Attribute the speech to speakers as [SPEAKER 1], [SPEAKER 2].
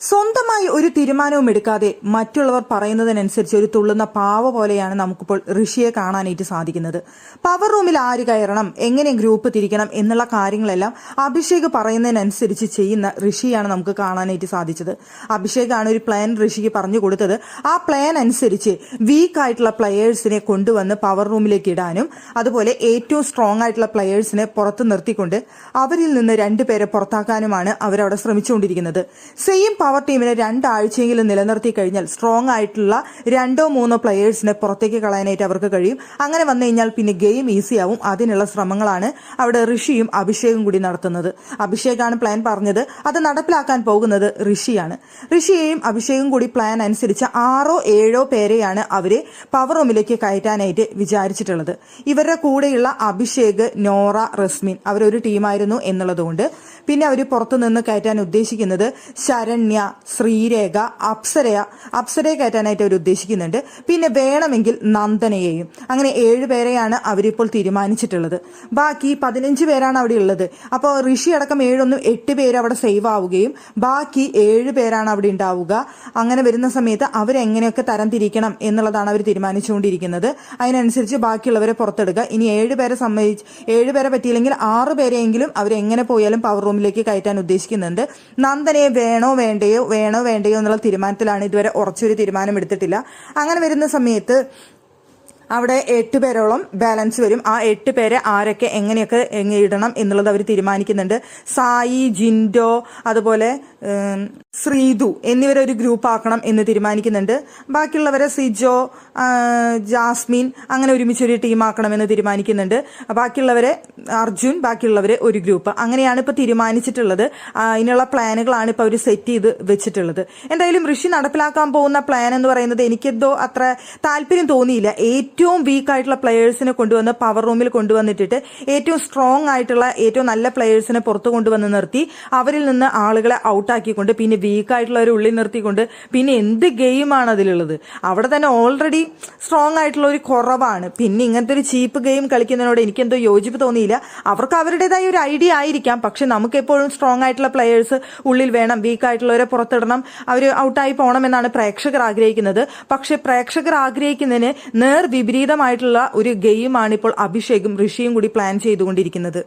[SPEAKER 1] സ്വന്തമായി ഒരു തീരുമാനവും എടുക്കാതെ മറ്റുള്ളവർ പറയുന്നതിനനുസരിച്ച് ഒരു തുള്ളുന്ന പാവ പോലെയാണ് നമുക്കിപ്പോൾ ഋഷിയെ കാണാനായിട്ട് സാധിക്കുന്നത്. പവർ റൂമിൽ ആര് കയറണം, എങ്ങനെ ഗ്രൂപ്പ് തിരിക്കണം എന്നുള്ള കാര്യങ്ങളെല്ലാം അഭിഷേക് പറയുന്നതിനനുസരിച്ച് ചെയ്യുന്ന ഋഷിയാണ് നമുക്ക് കാണാനായിട്ട് സാധിച്ചത്. അഭിഷേകാണ് ഒരു പ്ലാൻ ഋഷിക്ക് പറഞ്ഞു കൊടുത്തത്. ആ പ്ലാൻ അനുസരിച്ച് വീക്ക് ആയിട്ടുള്ള പ്ലെയേഴ്സിനെ കൊണ്ടുവന്ന് പവർ റൂമിലേക്ക് ഇടാനും അതുപോലെ ഏറ്റവും സ്ട്രോങ് ആയിട്ടുള്ള പ്ലെയേഴ്സിനെ പുറത്ത് നിർത്തിക്കൊണ്ട് അവരിൽ നിന്ന് 2 പേരെ പുറത്താക്കാനുമാണ് അവരവിടെ ശ്രമിച്ചുകൊണ്ടിരിക്കുന്നത്. സെയിം പവർ ടീമിനെ 2 ആഴ്ചയെങ്കിലും നിലനിർത്തി കഴിഞ്ഞാൽ സ്ട്രോങ് ആയിട്ടുള്ള 2-3 പ്ലെയേഴ്സിനെ പുറത്തേക്ക് കളയാനായിട്ട് അവർക്ക് കഴിയും. അങ്ങനെ വന്നു കഴിഞ്ഞാൽ പിന്നെ ഗെയിം ഈസി ആവും. അതിനുള്ള ശ്രമങ്ങളാണ് അവിടെ ഋഷിയും അഭിഷേകും കൂടി നടത്തുന്നത്. അഭിഷേകാണ് പ്ലാൻ പറഞ്ഞത്, അത് നടപ്പിലാക്കാൻ പോകുന്നത് ഋഷിയാണ്. ഋഷിയെയും അഭിഷേകും കൂടി പ്ലാൻ അനുസരിച്ച് 6-7 പേരെയാണ് അവര് പവർ റൂമിലേക്ക് കയറ്റാനായിട്ട് വിചാരിച്ചിട്ടുള്ളത്. ഇവരുടെ കൂടെയുള്ള അഭിഷേക്, നോറ, റസ്മിൻ അവരൊരു ടീമായിരുന്നു എന്നുള്ളതുകൊണ്ട് പിന്നെ അവർ പുറത്തുനിന്ന് കയറ്റാൻ ഉദ്ദേശിക്കുന്നത് ശരണ്യ, ശ്രീരേഖ, അപ്സരയെ കയറ്റാനായിട്ട് അവർ ഉദ്ദേശിക്കുന്നുണ്ട്. പിന്നെ വേണമെങ്കിൽ നന്ദനയെയും. അങ്ങനെ 7 പേരെയാണ് അവരിപ്പോൾ തീരുമാനിച്ചിട്ടുള്ളത്. ബാക്കി 15 പേരാണ് അവിടെ ഉള്ളത്. അപ്പോൾ ഋഷി അടക്കം 8 പേര് അവിടെ സേവ് ആവുകയും ബാക്കി 7 പേരാണ് അവിടെ ഉണ്ടാവുക. അങ്ങനെ വരുന്ന സമയത്ത് അവരെങ്ങനെയൊക്കെ തരംതിരിക്കണം എന്നുള്ളതാണ് അവർ തീരുമാനിച്ചുകൊണ്ടിരിക്കുന്നത്. അതിനനുസരിച്ച് ബാക്കിയുള്ളവരെ പുറത്തെടുക്കുക. ഇനി 7 പേരെ പറ്റിയില്ലെങ്കിൽ 6 പേരെയെങ്കിലും അവരെങ്ങനെ പോയാലും പവർ റൂമിലേക്ക് കയറ്റാൻ ഉദ്ദേശിക്കുന്നുണ്ട്. നന്ദനയെ വേണോ വേണ്ടയോ എന്നുള്ള തീരുമാനത്തിലാണ്. ഇതുവരെ ഉറച്ചൊരു തീരുമാനം എടുത്തിട്ടില്ല. അങ്ങനെ വരുന്ന സമയത്ത് അവിടെ 8 പേരോളം ബാലൻസ് വരും. ആ 8 പേരെ ആരൊക്കെ എങ്ങനെയൊക്കെ ഇടണം എന്നുള്ളത് അവർ തീരുമാനിക്കുന്നുണ്ട്. സായി, ജിൻഡോ, അതുപോലെ ശ്രീതു എന്നിവരെ ഒരു ഗ്രൂപ്പ് ആക്കണം എന്ന് തീരുമാനിക്കുന്നുണ്ട്. ബാക്കിയുള്ളവരെ സിജോ, ജാസ്മിൻ അങ്ങനെ ഒരുമിച്ചൊരു ടീം ആക്കണമെന്ന് തീരുമാനിക്കുന്നുണ്ട്. ബാക്കിയുള്ളവരെ അർജുൻ, ബാക്കിയുള്ളവരെ ഒരു ഗ്രൂപ്പ്. അങ്ങനെയാണ് ഇപ്പോൾ തീരുമാനിച്ചിട്ടുള്ളത്. അതിനുള്ള പ്ലാനുകളാണ് ഇപ്പോൾ അവർ സെറ്റ് ചെയ്ത് വെച്ചിട്ടുള്ളത്. എന്തായാലും ഋഷി നടപ്പിലാക്കാൻ പോകുന്ന പ്ലാൻ എന്ന് പറയുന്നത് എനിക്കെന്തോ അത്ര താല്പര്യം തോന്നിയില്ല. ഏറ്റവും വീക്ക് ആയിട്ടുള്ള പ്ലെയേഴ്സിനെ കൊണ്ടുവന്ന് പവർ റൂമിൽ കൊണ്ടുവന്നിട്ടിട്ട് ഏറ്റവും സ്ട്രോങ് ആയിട്ടുള്ള ഏറ്റവും നല്ല പ്ലെയേഴ്സിനെ പുറത്തു കൊണ്ടുവന്ന് നിർത്തി അവരിൽ നിന്ന് ആളുകളെ ഔട്ടാക്കിക്കൊണ്ട് പിന്നെ വീക്ക് ആയിട്ടുള്ളവരെ ഉള്ളിൽ നിർത്തിക്കൊണ്ട് പിന്നെ എന്ത് ഗെയിമാണ് അതിലുള്ളത്? അവിടെ തന്നെ ഓൾറെഡി സ്ട്രോങ് ആയിട്ടുള്ള ഒരു കുറവാണ്. പിന്നെ ഇങ്ങനത്തെ ഒരു ചീപ്പ് ഗെയിം കളിക്കുന്നതിനോട് എനിക്കെന്തോ യോജിപ്പ് തോന്നിയില്ല. അവർക്ക് അവരുടേതായ ഒരു ഐഡിയ ആയിരിക്കാം. പക്ഷെ നമുക്ക് എപ്പോഴും സ്ട്രോങ് ആയിട്ടുള്ള പ്ലെയേഴ്സ് ഉള്ളിൽ വേണം, വീക്ക് ആയിട്ടുള്ളവരെ പുറത്തിടണം, അവർ ഔട്ടായി പോകണമെന്നാണ് പ്രേക്ഷകർ ആഗ്രഹിക്കുന്നത്. പക്ഷെ പ്രേക്ഷകർ ആഗ്രഹിക്കുന്നതിന് വിപരീതമായിട്ടുള്ള ഒരു ഗെയിമാണ് ഇപ്പോൾ അഭിഷേകും ഋഷിയും കൂടി പ്ലാൻ ചെയ്തുകൊണ്ടിരിക്കുന്നത്.